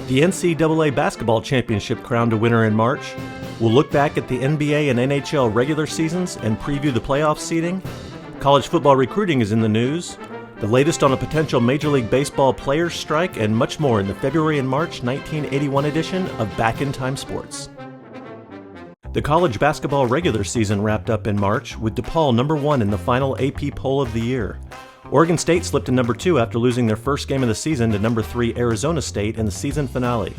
The NCAA basketball championship crowned a winner in March. We'll look back at the NBA and NHL regular seasons and preview the playoff seeding. College football recruiting is in the news. The latest on a potential Major League Baseball players' strike and much more in the February and March 1981 edition of Back in Time Sports. The college basketball regular season wrapped up in March with DePaul number 1 in the final AP poll of the year. Oregon State slipped to number 2 after losing their first game of the season to number 3 Arizona State in the season finale.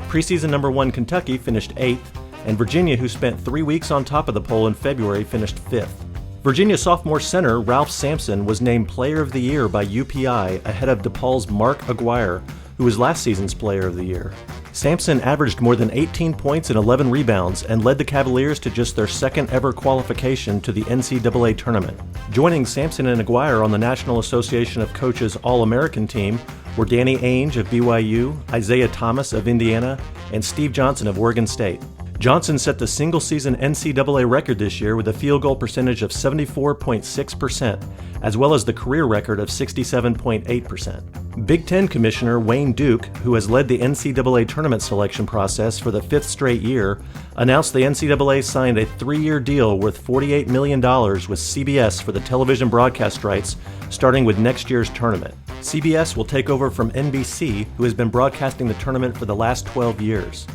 Preseason number 1 Kentucky finished 8th, and Virginia, who spent 3 weeks on top of the poll in February, finished 5th. Virginia sophomore center Ralph Sampson was named Player of the Year by UPI ahead of DePaul's Mark Aguirre, who was last season's Player of the Year. Sampson averaged more than 18 points and 11 rebounds and led the Cavaliers to just their second ever qualification to the NCAA tournament. Joining Sampson and Aguirre on the National Association of Coaches All-American team were Danny Ainge of BYU, Isaiah Thomas of Indiana, and Steve Johnson of Oregon State. Johnson set the single-season NCAA record this year with a field goal percentage of 74.6%, as well as the career record of 67.8%. Big Ten Commissioner Wayne Duke, who has led the NCAA tournament selection process for the 5th straight year, announced the NCAA signed a 3-year deal worth $48 million with CBS for the television broadcast rights, starting with next year's tournament. CBS will take over from NBC, who has been broadcasting the tournament for the last 12 years.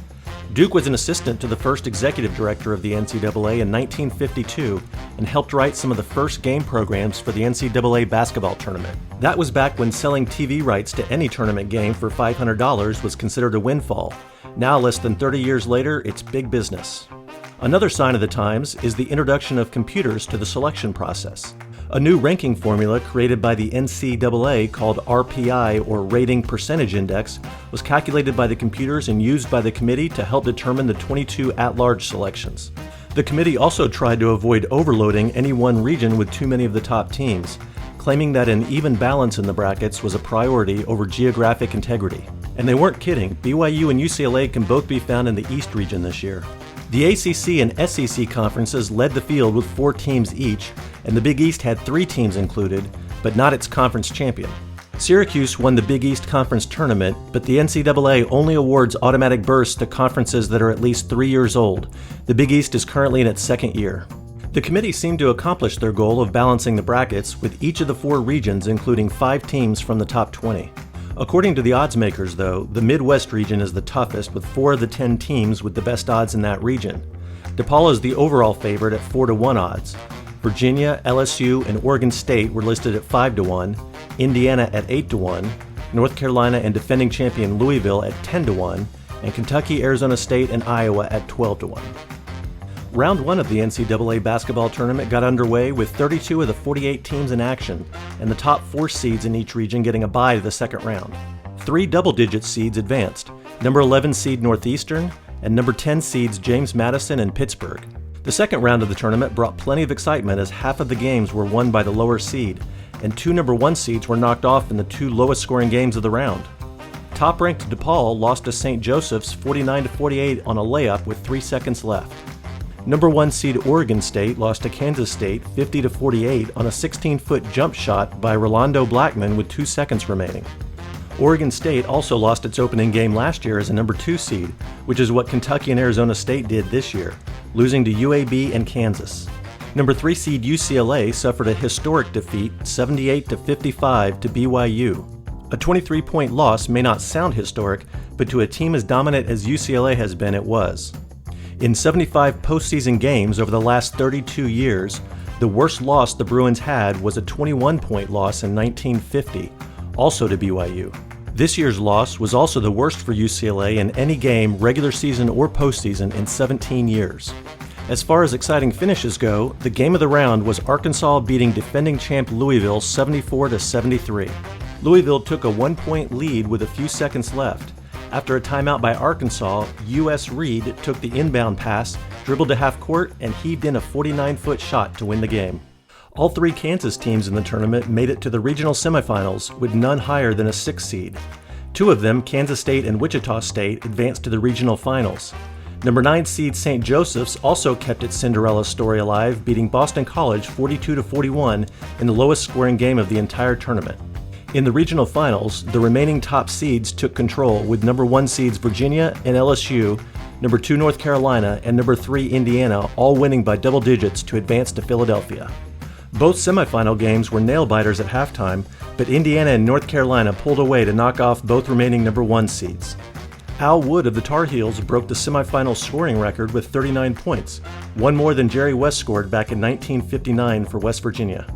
Duke was an assistant to the first executive director of the NCAA in 1952 and helped write some of the first game programs for the NCAA basketball tournament. That was back when selling TV rights to any tournament game for $500 was considered a windfall. Now, less than 30 years later, it's big business. Another sign of the times is the introduction of computers to the selection process. A new ranking formula created by the NCAA called RPI, or Rating Percentage Index, was calculated by the computers and used by the committee to help determine the 22 at-large selections. The committee also tried to avoid overloading any one region with too many of the top teams, claiming that an even balance in the brackets was a priority over geographic integrity. And they weren't kidding. BYU and UCLA can both be found in the East region this year. The ACC and SEC conferences led the field with 4 teams each, and the Big East had 3 teams included, but not its conference champion. Syracuse won the Big East Conference tournament, but the NCAA only awards automatic berths to conferences that are at least 3 years old. The Big East is currently in its 2nd year. The committee seemed to accomplish their goal of balancing the brackets with each of the 4 regions including 5 teams from the top 20. According to the odds makers, though, the Midwest region is the toughest with 4 of the 10 teams with the best odds in that region. DePaul is the overall favorite at 4-1 odds. Virginia, LSU, and Oregon State were listed at 5-1, Indiana at 8-1, North Carolina and defending champion Louisville at 10-1, and Kentucky, Arizona State, and Iowa at 12-1. Round 1 of the NCAA basketball tournament got underway with 32 of the 48 teams in action, and the top 4 seeds in each region getting a bye to the second round. 3 double-digit seeds advanced, number 11 seed Northeastern, and number 10 seeds James Madison and Pittsburgh. The second round of the tournament brought plenty of excitement as half of the games were won by the lower seed, and 2 number 1 seeds were knocked off in the 2 lowest scoring games of the round. Top-ranked DePaul lost to St. Joseph's 49-48 on a layup with 3 seconds left. Number 1 seed Oregon State lost to Kansas State 50-48 on a 16-foot jump shot by Rolando Blackman with 2 seconds remaining. Oregon State also lost its opening game last year as a number 2 seed, which is what Kentucky and Arizona State did this year, losing to UAB and Kansas. Number 3 seed UCLA suffered a historic defeat 78-55 to BYU. A 23-point loss may not sound historic, but to a team as dominant as UCLA has been, it was. In 75 postseason games over the last 32 years, the worst loss the Bruins had was a 21-point loss in 1950, also to BYU. This year's loss was also the worst for UCLA in any game, regular season or postseason, in 17 years. As far as exciting finishes go, the game of the round was Arkansas beating defending champ Louisville 74-73. Louisville took a 1-point lead with a few seconds left. After a timeout by Arkansas, U.S. Reed took the inbound pass, dribbled to half court, and heaved in a 49-foot shot to win the game. All 3 Kansas teams in the tournament made it to the regional semifinals, with none higher than a 6 seed. 2 of them, Kansas State and Wichita State, advanced to the regional finals. Number 9 seed St. Joseph's also kept its Cinderella story alive, beating Boston College 42-41 in the lowest scoring game of the entire tournament. In the regional finals, the remaining top seeds took control, with number 1 seeds Virginia and LSU, number 2 North Carolina, and number 3 Indiana all winning by double digits to advance to Philadelphia. Both semifinal games were nail-biters at halftime, but Indiana and North Carolina pulled away to knock off both remaining number 1 seeds. Al Wood of the Tar Heels broke the semifinal scoring record with 39 points, one more than Jerry West scored back in 1959 for West Virginia.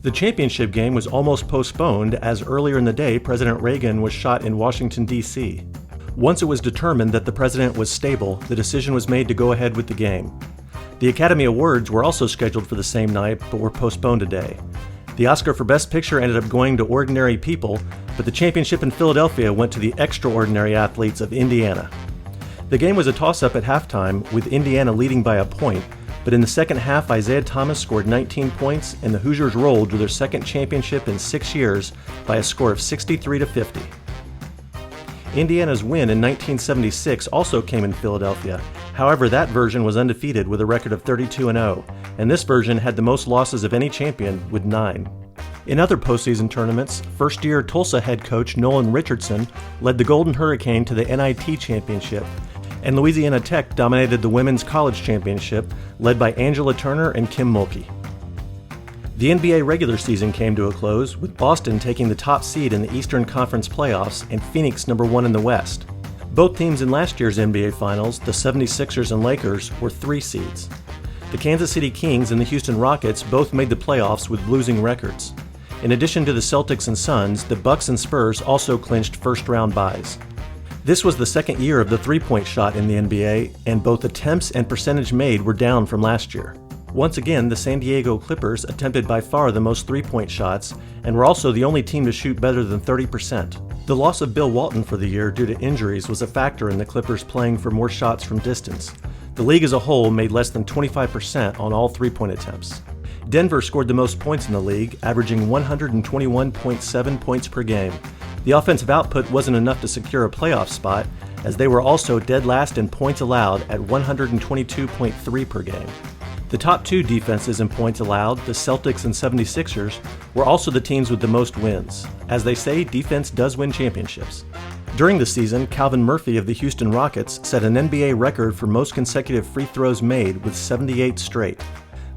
The championship game was almost postponed as earlier in the day President Reagan was shot in Washington, D.C. Once it was determined that the president was stable, the decision was made to go ahead with the game. The Academy Awards were also scheduled for the same night but were postponed a day. The Oscar for Best Picture ended up going to Ordinary People, but the championship in Philadelphia went to the extraordinary athletes of Indiana. The game was a toss-up at halftime, with Indiana leading by a point, but in the second half, Isaiah Thomas scored 19 points, and the Hoosiers rolled to their second championship in 6 years by a score of 63-50. Indiana's win in 1976 also came in Philadelphia. However, that version was undefeated with a record of 32-0, and this version had the most losses of any champion with 9. In other postseason tournaments, first-year Tulsa head coach Nolan Richardson led the Golden Hurricane to the NIT championship, and Louisiana Tech dominated the Women's College Championship, led by Angela Turner and Kim Mulkey. The NBA regular season came to a close, with Boston taking the top seed in the Eastern Conference playoffs and Phoenix number 1 in the West. Both teams in last year's NBA Finals, the 76ers and Lakers, were 3 seeds. The Kansas City Kings and the Houston Rockets both made the playoffs with losing records. In addition to the Celtics and Suns, the Bucks and Spurs also clinched first-round byes. This was the second year of the three-point shot in the NBA, and both attempts and percentage made were down from last year. Once again, the San Diego Clippers attempted by far the most three-point shots, and were also the only team to shoot better than 30%. The loss of Bill Walton for the year due to injuries was a factor in the Clippers playing for more shots from distance. The league as a whole made less than 25% on all three-point attempts. Denver scored the most points in the league, averaging 121.7 points per game. The offensive output wasn't enough to secure a playoff spot, as they were also dead last in points allowed at 122.3 per game. The top 2 defenses in points allowed, the Celtics and 76ers, were also the teams with the most wins. As they say, defense does win championships. During the season, Calvin Murphy of the Houston Rockets set an NBA record for most consecutive free throws made with 78 straight.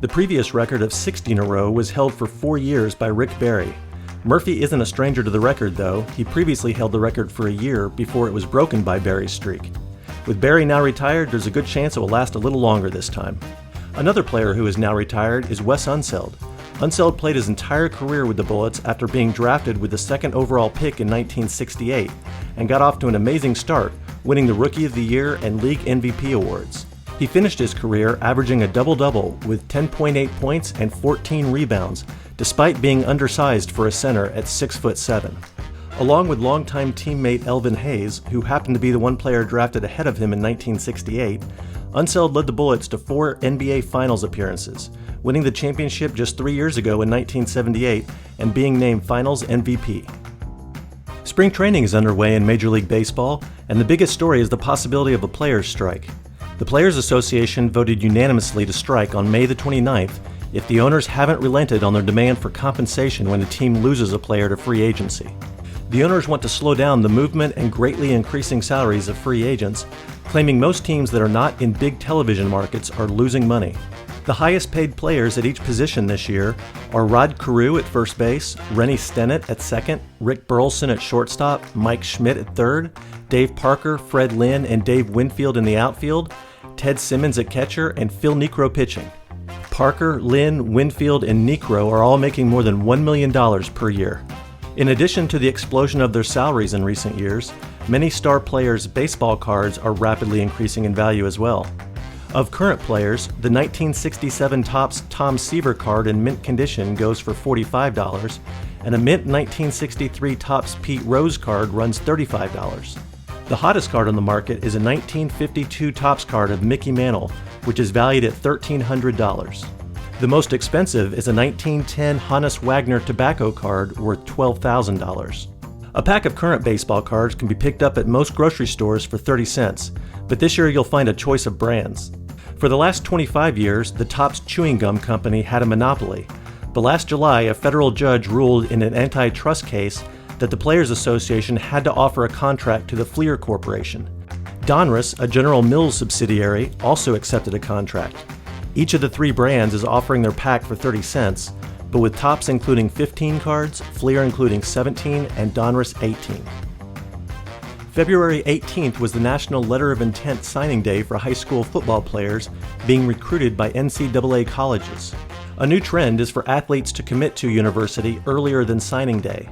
The previous record of 60 in a row was held for 4 years by Rick Barry. Murphy isn't a stranger to the record, though. He previously held the record for a year before it was broken by Barry's streak. With Barry now retired, there's a good chance it will last a little longer this time. Another player who is now retired is Wes Unseld. Unseld played his entire career with the Bullets after being drafted with the 2nd overall pick in 1968 and got off to an amazing start, winning the Rookie of the Year and League MVP awards. He finished his career averaging a double-double with 10.8 points and 14 rebounds, despite being undersized for a center at 6'7". Along with longtime teammate Elvin Hayes, who happened to be the one player drafted ahead of him in 1968, Unseld led the Bullets to 4 NBA Finals appearances, winning the championship just 3 years ago in 1978 and being named Finals MVP. Spring training is underway in Major League Baseball, and the biggest story is the possibility of a players' strike. The Players Association voted unanimously to strike on May the 29th if the owners haven't relented on their demand for compensation when a team loses a player to free agency. The owners want to slow down the movement and greatly increasing salaries of free agents, claiming most teams that are not in big television markets are losing money. The highest paid players at each position this year are Rod Carew at first base, Rennie Stennett at second, Rick Burleson at shortstop, Mike Schmidt at third, Dave Parker, Fred Lynn, and Dave Winfield in the outfield, Ted Simmons at catcher, and Phil Niekro pitching. Parker, Lynn, Winfield, and Niekro are all making more than $1 million per year. In addition to the explosion of their salaries in recent years, many star players' baseball cards are rapidly increasing in value as well. Of current players, the 1967 Topps Tom Seaver card in mint condition goes for $45, and a mint 1963 Topps Pete Rose card runs $35. The hottest card on the market is a 1952 Topps card of Mickey Mantle, which is valued at $1,300. The most expensive is a 1910 Hannes Wagner tobacco card worth $12,000. A pack of current baseball cards can be picked up at most grocery stores for 30 cents, but this year you'll find a choice of brands. For the last 25 years, the Topps Chewing Gum Company had a monopoly, but last July a federal judge ruled in an antitrust case that the Players Association had to offer a contract to the Fleer Corporation. Donruss, a General Mills subsidiary, also accepted a contract. Each of the three brands is offering their pack for 30 cents, but with Topps including 15 cards, Fleer including 17, and Donruss 18. February 18th was the National Letter of Intent signing day for high school football players being recruited by NCAA colleges. A new trend is for athletes to commit to university earlier than signing day.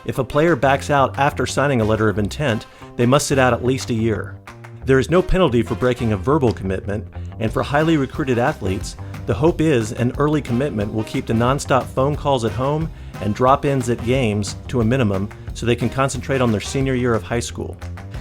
If a player backs out after signing a letter of intent, they must sit out at least a year. There is no penalty for breaking a verbal commitment, and for highly recruited athletes, the hope is an early commitment will keep the nonstop phone calls at home and drop-ins at games to a minimum so they can concentrate on their senior year of high school.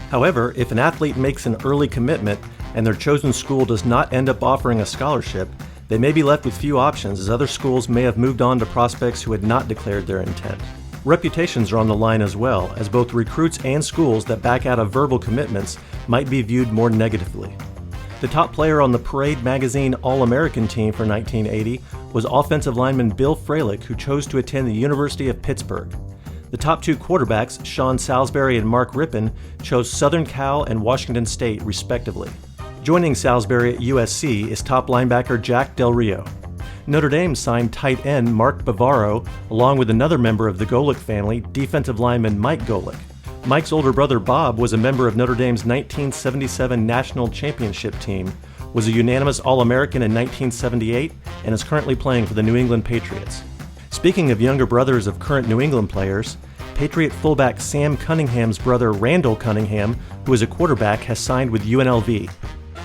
However, if an athlete makes an early commitment and their chosen school does not end up offering a scholarship, they may be left with few options, as other schools may have moved on to prospects who had not declared their intent. Reputations are on the line as well, as both recruits and schools that back out of verbal commitments might be viewed more negatively. The top player on the Parade Magazine All-American team for 1980 was offensive lineman Bill Fralick, who chose to attend the University of Pittsburgh. The top two quarterbacks, Sean Salisbury and Mark Rippon, chose Southern Cal and Washington State, respectively. Joining Salisbury at USC is top linebacker Jack Del Rio. Notre Dame signed tight end Mark Bavaro, along with another member of the Golick family, defensive lineman Mike Golick. Mike's older brother Bob was a member of Notre Dame's 1977 National Championship team, was a unanimous All-American in 1978, and is currently playing for the New England Patriots. Speaking of younger brothers of current New England players, Patriot fullback Sam Cunningham's brother Randall Cunningham, who is a quarterback, has signed with UNLV.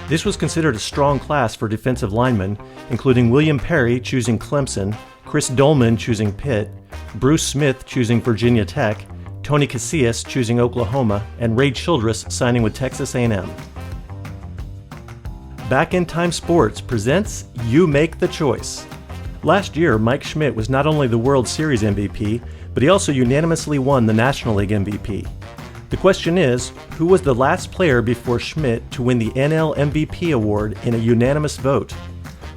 This was considered a strong class for defensive linemen, including William Perry choosing Clemson, Chris Dolman choosing Pitt, Bruce Smith choosing Virginia Tech, Tony Casillas choosing Oklahoma, and Ray Childress signing with Texas A&M. Back in Time Sports presents You Make the Choice. Last year, Mike Schmidt was not only the World Series MVP, but he also unanimously won the National League MVP. The question is, who was the last player before Schmidt to win the NL MVP award in a unanimous vote?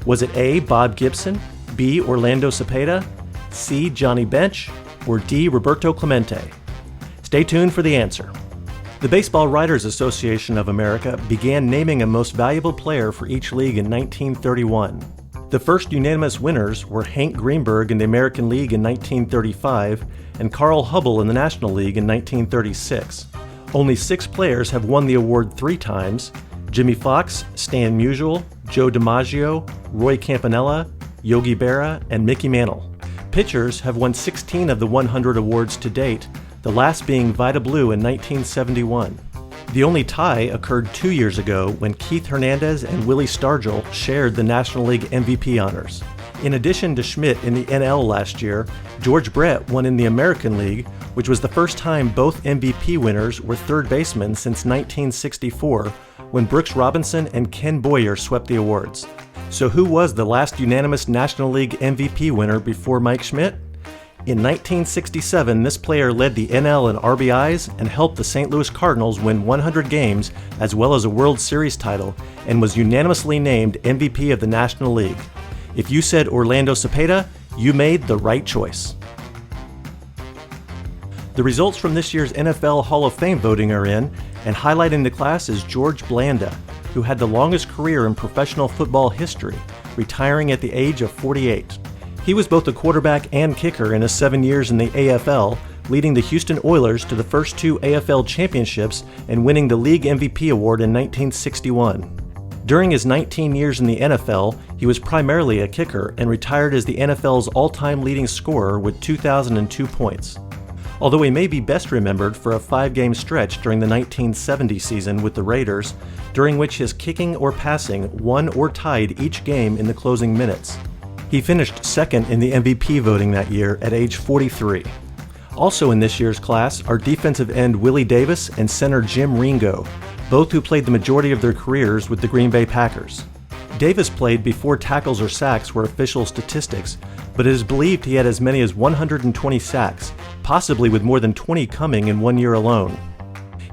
Was it A. Bob Gibson, B. Orlando Cepeda, C. Johnny Bench, or D. Roberto Clemente? Stay tuned for the answer. The Baseball Writers Association of America began naming a most valuable player for each league in 1931. The first unanimous winners were Hank Greenberg in the American League in 1935 and Carl Hubbell in the National League in 1936. Only 6 players have won the award 3 times: Jimmy Fox, Stan Musial, Joe DiMaggio, Roy Campanella, Yogi Berra, and Mickey Mantle. Pitchers have won 16 of the 100 awards to date, the last being Vida Blue in 1971. The only tie occurred 2 years ago when Keith Hernandez and Willie Stargell shared the National League MVP honors. In addition to Schmidt in the NL last year, George Brett won in the American League, which was the first time both MVP winners were third basemen since 1964, when Brooks Robinson and Ken Boyer swept the awards. So who was the last unanimous National League MVP winner before Mike Schmidt? In 1967, this player led the NL in RBIs and helped the St. Louis Cardinals win 100 games as well as a World Series title, and was unanimously named MVP of the National League. If you said Orlando Cepeda, you made the right choice. The results from this year's NFL Hall of Fame voting are in, and highlighting the class is George Blanda, who had the longest career in professional football history, retiring at the age of 48. He was both a quarterback and kicker in his 7 years in the AFL, leading the Houston Oilers to the first 2 AFL championships and winning the league MVP award in 1961. During his 19 years in the NFL, he was primarily a kicker and retired as the NFL's all-time leading scorer with 2,002 points. Although he may be best remembered for a 5-game stretch during the 1970 season with the Raiders, during which his kicking or passing won or tied each game in the closing minutes. He finished second in the MVP voting that year at age 43. Also in this year's class are defensive end Willie Davis and center Jim Ringo, both who played the majority of their careers with the Green Bay Packers. Davis played before tackles or sacks were official statistics, but it is believed he had as many as 120 sacks, possibly with more than 20 coming in 1 year alone.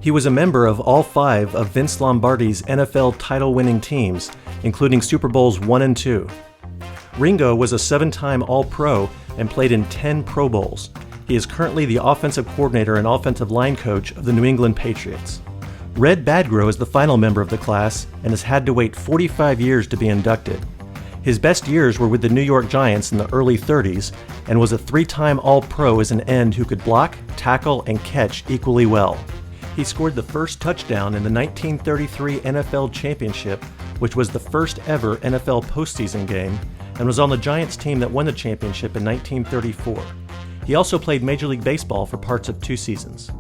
He was a member of all 5 of Vince Lombardi's NFL title-winning teams, including Super Bowls I and II. Ringo was a 7-time All-Pro and played in 10 Pro Bowls. He is currently the offensive coordinator and offensive line coach of the New England Patriots. Red Badgro is the final member of the class and has had to wait 45 years to be inducted. His best years were with the New York Giants in the early 30s and was a 3-time All-Pro as an end who could block, tackle, and catch equally well. He scored the first touchdown in the 1933 NFL Championship, which was the first ever NFL postseason game, and was on the Giants team that won the championship in 1934. He also played Major League Baseball for parts of 2 seasons.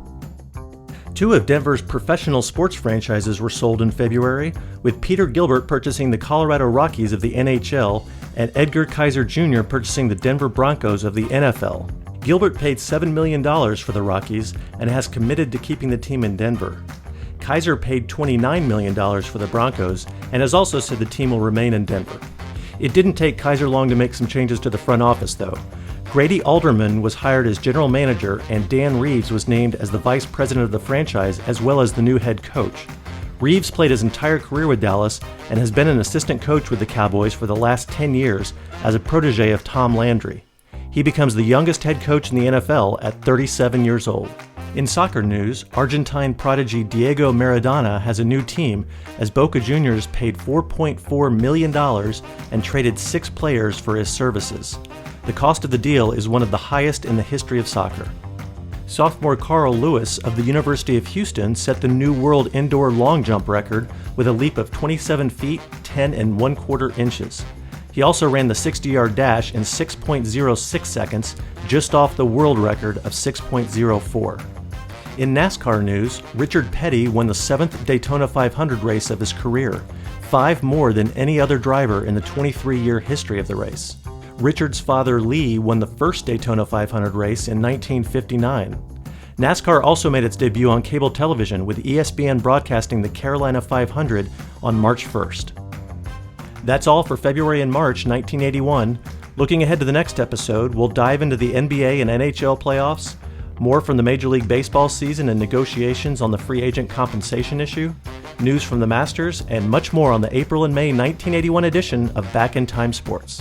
2 of Denver's professional sports franchises were sold in February, with Peter Gilbert purchasing the Colorado Rockies of the NHL and Edgar Kaiser Jr. purchasing the Denver Broncos of the NFL. Gilbert paid $7 million for the Rockies and has committed to keeping the team in Denver. Kaiser paid $29 million for the Broncos and has also said the team will remain in Denver. It didn't take Kaiser long to make some changes to the front office, though. Grady Alderman was hired as general manager and Dan Reeves was named as the vice president of the franchise as well as the new head coach. Reeves played his entire career with Dallas and has been an assistant coach with the Cowboys for the last 10 years as a protege of Tom Landry. He becomes the youngest head coach in the NFL at 37 years old. In soccer news, Argentine prodigy Diego Maradona has a new team as Boca Juniors paid $4.4 million and traded 6 players for his services. The cost of the deal is one of the highest in the history of soccer. Sophomore Carl Lewis of the University of Houston set the new world indoor long jump record with a leap of 27 feet, 10 1/4 inches. He also ran the 60-yard dash in 6.06 seconds, just off the world record of 6.04. In NASCAR news, Richard Petty won the 7th Daytona 500 race of his career, 5 more than any other driver in the 23-year history of the race. Richard's father Lee won the first Daytona 500 race in 1959. NASCAR also made its debut on cable television, with ESPN broadcasting the Carolina 500 on March 1st. That's all for February and March 1981. Looking ahead to the next episode, we'll dive into the NBA and NHL playoffs, more from the Major League Baseball season and negotiations on the free agent compensation issue, news from the Masters, and much more on the April and May 1981 edition of Back in Time Sports.